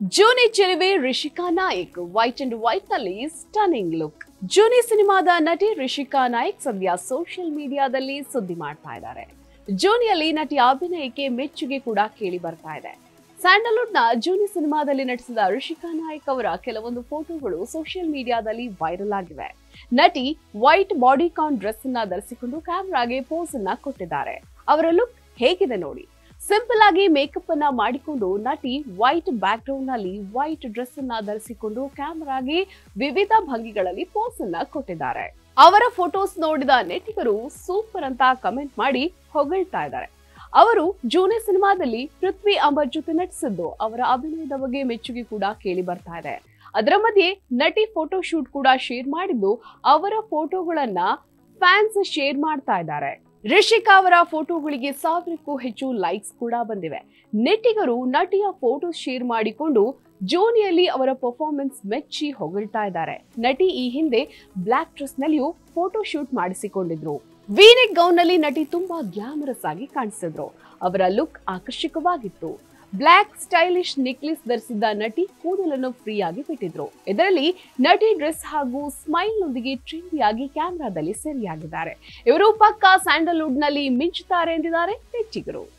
ಜೂನಿ ಚೆಲುವೆ Rishika Nayak white and white ನಲ್ಲಿ stunning look. Juni ಸಿನಿಮಾದ ನಟಿ ರಿಷಿಕಾ ನಾಯಕ್ ಸದ್ಯ ಸೋಷಿಯಲ್ ಮೀಡಿಯಾದಲ್ಲಿ ಸುದ್ದಿ ಮಾಡ್ತಾ ಇದ್ದಾರೆ. ಜೂನಿಯಲ್ಲಿ ನಟಿ ಅಭಿನಯಕ್ಕೆ ಮೆಚ್ಚುಗೆ ಕೂಡ ಕೇಳಿ ಬರ್ತಾ ಇದೆ. ಸ್ಯಾಂಡಲ್ವುಡ್ ನ ಜೂನಿ ಸಿನಿಮಾದಲ್ಲಿ ನಟಿಸಿದ ರಿಷಿಕಾ ನಾಯಕ್ ಅವರ ಕೆಲವೊಂದು ಫೋಟೋಗಳು ಸೋಷಿಯಲ್ ಮೀಡಿಯಾದಲ್ಲಿ ವೈರಲ್ ಆಗಿವೆ. ನಟಿ ವೈಟ್ ಬಾಡಿಕಾನ್ ಡ್ರೆಸ್ ಅನ್ನ ಧರಿಸಿಕೊಂಡು ಕ್ಯಾಮೆರಾಗೆ ಪೋಸ್ ಅನ್ನ ಕೊಟ್ಟಿದ್ದಾರೆ. ಅವರ ಲುಕ್ ಹೇಗಿದೆ ನೋಡಿ. ಸಿಂಪಲ್ ಆಗಿ ಮೇಕಪ್ ಅನ್ನ ಮಾಡಿಕೊಂಡು ನಟಿ ವೈಟ್ ಬ್ಯಾಕ್ ಗ್ರೌಂಡ್ ನಲ್ಲಿ ವೈಟ್ ಡ್ರೆಸ್ ಅನ್ನ ಧರಿಸಿಕೊಂಡು ಕ್ಯಾಮೆರಾಗೆ ವಿವಿಧ ಭಂಗಿಗಳಲ್ಲಿ ಪೋಸ್ ಅನ್ನ ಕೊಟ್ಟಿದ್ದಾರೆ. ಅವರ ಫೋಟೋಸ್ ನೋಡಿದ ನೆಟ್ಟಿಗರು ಸೂಪರ್ ಅಂತ ಕಮೆಂಟ್ ಮಾಡಿ ಹೊಗಳ್ತಾ ಇದ್ದಾರೆ. ಅವರು ಜೂನಿ ಸಿನಿಮಾದಲ್ಲಿ ಪೃಥ್ವಿ ಅಂಬರ್ ಜೊತೆ ನಟಿಸಿದ್ದು ಅವರ ಅಭಿನಯದ ಬಗ್ಗೆ ಮೆಚ್ಚುಗೆ ಕೂಡ ಕೇಳಿ ಬರ್ತಾ ಇದೆ. ಅದರ ಮಧ್ಯೆ ನಟಿ ಫೋಟೋ ಶೂಟ್ ಕೂಡ ಶೇರ್ ಮಾಡಿದ್ದು ಅವರ ಫೋಟೋಗಳನ್ನ ಫ್ಯಾನ್ಸ್ ಶೇರ್ ಮಾಡ್ತಾ ಇದ್ದಾರೆ. ರಿಷಿಕಾ ಅವರ ಫೋಟೋಗಳಿಗೆ 1000ಕ್ಕೂ ಹೆಚ್ಚು ಲೈಕ್ಸ್ ಕೂಡ ಬಂದಿವೆ. ನೆಟ್ಟಿಗರು ನಟಿಯ ಫೋಟೋ ಶೇರ್ ಮಾಡಿಕೊಂಡು ಜೂನಿಯಲ್ಲಿ ಅವರ ಪರ್ಫಾರ್ಮೆನ್ಸ್ ಮೆಚ್ಚಿ ಹೊಗಳ್ತಾ ಇದ್ದಾರೆ. ನಟಿ ಈ ಹಿಂದೆ ಬ್ಲಾಕ್ ಡ್ರೆಸ್ ನಲ್ಲಿಯೂ ಫೋಟೋ ಶೂಟ್ ಮಾಡಿಸಿಕೊಂಡಿದ್ರು. ವೀನೆಕ್ ಗೌನ್ ನಲ್ಲಿ ನಟಿ ತುಂಬಾ ಗ್ಲಾಮರಸ್ ಆಗಿ ಕಾಣಿಸಿದ್ರು. ಅವರ ಲುಕ್ ಆಕರ್ಷಕವಾಗಿತ್ತು. ಬ್ಲಾಕ್ ಸ್ಟೈಲಿಶ್ ನೆಕ್ಲೆಸ್ ಧರಿಸಿದ್ದ ನಟಿ ಕೂದಲನ್ನು ಫ್ರೀ ಆಗಿ ಬಿಟ್ಟಿದ್ರು. ಇದರಲ್ಲಿ ನಟಿ ಡ್ರೆಸ್ ಹಾಗೂ ಸ್ಮೈಲ್ ನೊಂದಿಗೆ ಟ್ರೆಂಡಿಯಾಗಿ ಕ್ಯಾಮೆರಾದಲ್ಲಿ ಸೆರೆಯಾಗಿದ್ದಾರೆ. ಇವರು ಪಕ್ಕಾ ಸ್ಯಾಂಡಲ್ವುಡ್ ನಲ್ಲಿ ಮಿಂಚುತ್ತಾರೆ ಎಂದಿದ್ದಾರೆ ನೆಟ್ಟಿಗರು.